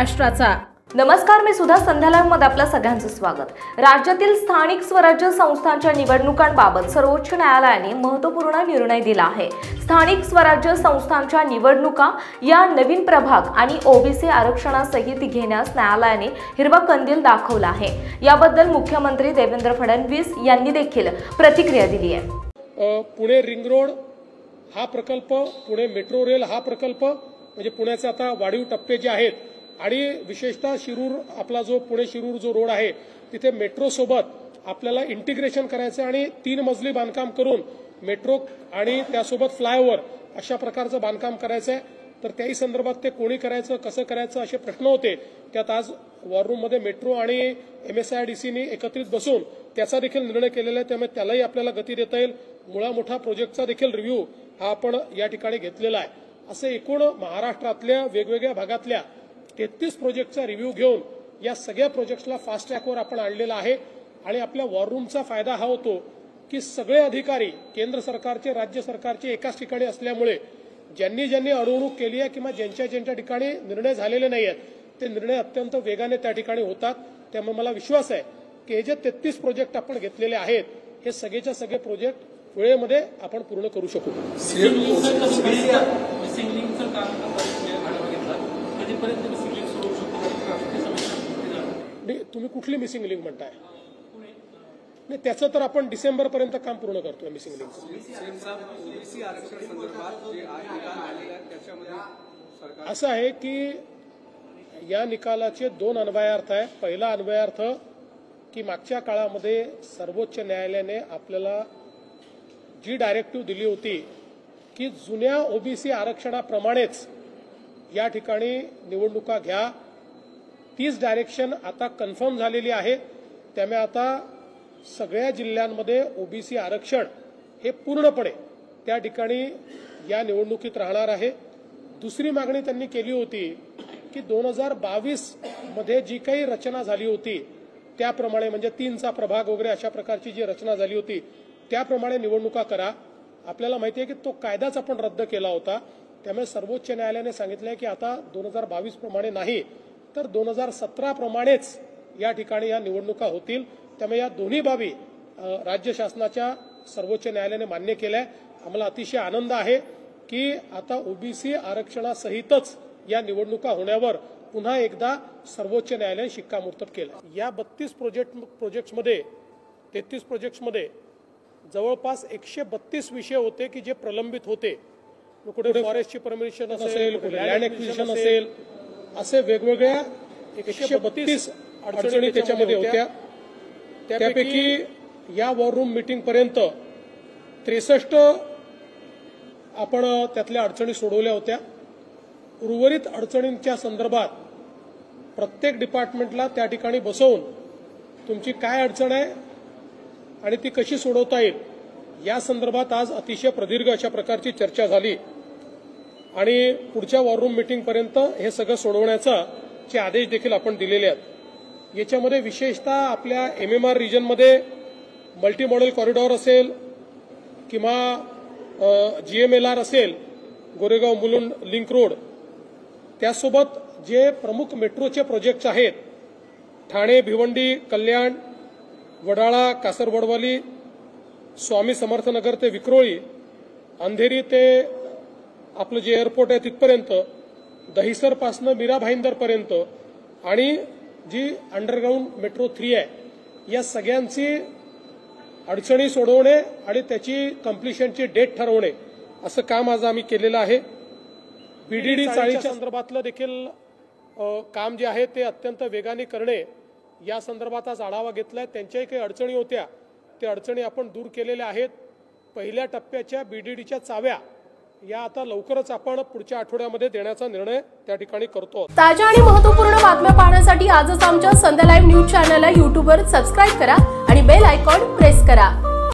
महाराष्ट्राचा। नमस्कार, मी सुधा संध्यालामध्ये आपलं सगळ्यांचं स्वागत। राज्यातील स्थानिक स्वराज्य संस्थांच्या निवडणुकांबाबत सर्वोच्च न्यायालयाने महत्त्वपूर्ण निर्णय दिला आहे। स्थानिक स्वराज्य संस्थांच्या निवडणुका या नवीन प्रभाग आणि ओबीसी आरक्षणासहित घेण्यास न्यायालयाने हिरवा कंदील दाखवला आहे। याबद्दल मुख्यमंत्री देवेंद्र फडणवीस यांनी देखील प्रतिक्रिया दिली आहे। पुणे रिंग रोड हा प्रकल्प, पुणे मेट्रो रेल हा प्रकल्प, म्हणजे पुण्याचे आता वाढीव टप्पे जे आहेत आणि विशेषतः शिरूर, आपला जो पुणे शिरूर जो रोड आहे तिथे मेट्रो सोबत आपल्याला इंटिग्रेशन करायचं आणि 3 मजली बांधकाम करून मेट्रो आणि त्यासोबत फ्लायओव्हर अशा प्रकारचं बांधकाम करायचं आहे। तर त्याही संदर्भात ते कोणी करायचं, कसं करायचं असे प्रश्न होते। त्यात आज वॉर रूममध्ये मेट्रो आणि MSIDCने एकत्रित बसून त्याचा देखील निर्णय केलेला आहे, त्यामुळे त्यालाही आपल्याला गती देता येईल। मुळा मोठा प्रोजेक्टचा देखील रिव्ह्यू हा आपण या ठिकाणी घेतलेला आहे। असे एकूण महाराष्ट्रातल्या वेगवेगळ्या भागातल्या 33 प्रोजेक्टचा रिव्ह्यू घेऊन या सगळ्या प्रोजेक्ट्सला फास्ट ट्रॅकवर आपण आणलेला आहे। आणि आपल्या वॉर रूमचा फायदा हा होतो की सगळे अधिकारी केंद्र सरकारचे, राज्य सरकारचे एकाच ठिकाणी असल्यामुळे ज्यांनी अडवणूक केली आहे किंवा ज्यांच्या ठिकाणी निर्णय झालेले नाही आहेत ते निर्णय अत्यंत वेगाने त्या ठिकाणी होतात। त्यामुळे मला विश्वास आहे की हे जे 33 प्रोजेक्ट आपण घेतलेले आहेत हे सगळेच्या सगळे प्रोजेक्ट वेळेमध्ये आपण पूर्ण करू शकू। तुम्ही कुठली मिसिंग लिंक म्हणताय? नाही, त्याचं तर आपण डिसेंबर पर्यंत काम पूर्ण करतोय मिसिंग लिंक। असं आहे की या निकालाचे 2 अन्वयार्थ आहे। पहिला अन्वयार्थ की मागच्या काळामध्ये सर्वोच्च न्यायालयाने आपल्याला जी डायरेक्टिव्ह दिली होती की जुन्या ओबीसी आरक्षणाप्रमाणेच या ठिकाणी निवडणुका घ्या, तीच डायरेक्शन आता कन्फर्म झालेली आहे। त्यामुळे आता सगळ्या जिल्ह्यांमध्ये ओबीसी आरक्षण हे पूर्णपणे त्या ठिकाणी या निवडणुकीत राहणार आहे। दुसरी मागणी त्यांनी केली होती की 2022 मध्ये जी काही रचना झाली होती त्याप्रमाणे, म्हणजे 3चा प्रभाग वगैरे अशा प्रकारची जी रचना झाली होती त्याप्रमाणे निवडणुका करा। आपल्याला माहिती आहे की तो कायदाच आपण रद्द केला होता। त्यामुळे सर्वोच्च न्यायालयाने सांगितलंय की आता 2022 प्रमाणे नाही तर 2017 प्रमाणेच या ठिकाणी या निवडणुका होतील। त्यामुळे या दोन्ही बाबी राज्य शासनाच्या सर्वोच्च न्यायालयाने मान्य केल्या। आम्हाला अतिशय आनंद आहे की आता ओबीसी आरक्षणासहितच या निवडणुका होण्यावर पुन्हा एकदा सर्वोच्च न्यायालयाने शिक्कामोर्तब केलं। या 32 प्रोजेक्ट्समध्ये 33 प्रोजेक्ट्समध्ये जवळपास 132 विषय होते की जे प्रलंबित होते। कुठे फॉरेस्टची परमिशन असेल, कुठे लँड ॲक्विजिशन असेल, असे वेगवेगळ्या 132 अडचणी त्याच्यामध्ये होत्या। त्यापैकी या वॉर रूम मीटिंग पर्यंत 63 आपण त्यातल्या अडचणी सोडवल्या होत्या। उर्वरित अडचणींच्या संदर्भात प्रत्येक डिपार्टमेंटला त्या ठिकाणी बसवून तुमची काय अडचण आहे आणि ती कशी सोडवता येईल या संदर्भात आज अतिशय प्रदीर्घ अशा प्रकारची चर्चा झाली आणि पुढच्या वॉर रूम मीटिंग पर्यंत हे सगळं सोडवण्याचे आदेश देखील आपण दिलेले आहेत। याच्यामध्ये विशेषतः आपल्या MMR रिजनमध्ये मल्टी मॉडेल कॉरिडॉर असेल किंवा GMLR असेल, गोरेगाव मुलुंड लिंक रोड, त्यासोबत जे प्रमुख मेट्रोचे प्रोजेक्ट्स आहेत ठाणे, भिवंडी, कल्याण, वडाळा, कासरवडवाली, स्वामी समर्थनगर ते विक्रोळी, अंधेरी ते आपलं जे एअरपोर्ट आहे तिथपर्यंत, दहिसर पासनं मीरा भाईंदर पर्यंत आणि जी अंडरग्राऊंड मेट्रो 3 आहे या सगळ्यांची अडचणी सोडवणे आणि त्याची कंप्लिशनची डेट ठरवणे असं काम आज आम्ही केलेलं आहे। BDD चाळीच्या संदर्भातलं देखील काम जे आहे ते अत्यंत वेगाने करणे या संदर्भात आज आढावा घेतलाय। त्यांच्याही काही अडचणी होत्या, त्या अडचणी आपण दूर केलेल्या आहेत। पहिल्या टप्प्याच्या BDDच्या चाव्या या आता लवकरच आपण पुढच्या आठवड्यामध्ये देण्याचा निर्णय त्या ठिकाणी करतो। ताज्या आणि महत्त्वपूर्ण बातम्या पाहण्यासाठी आजच आमच्या संध्या लाईव्ह न्यूज चॅनलला YouTubeवर सबस्क्राईब करा आणि बेल आयकॉन प्रेस करा।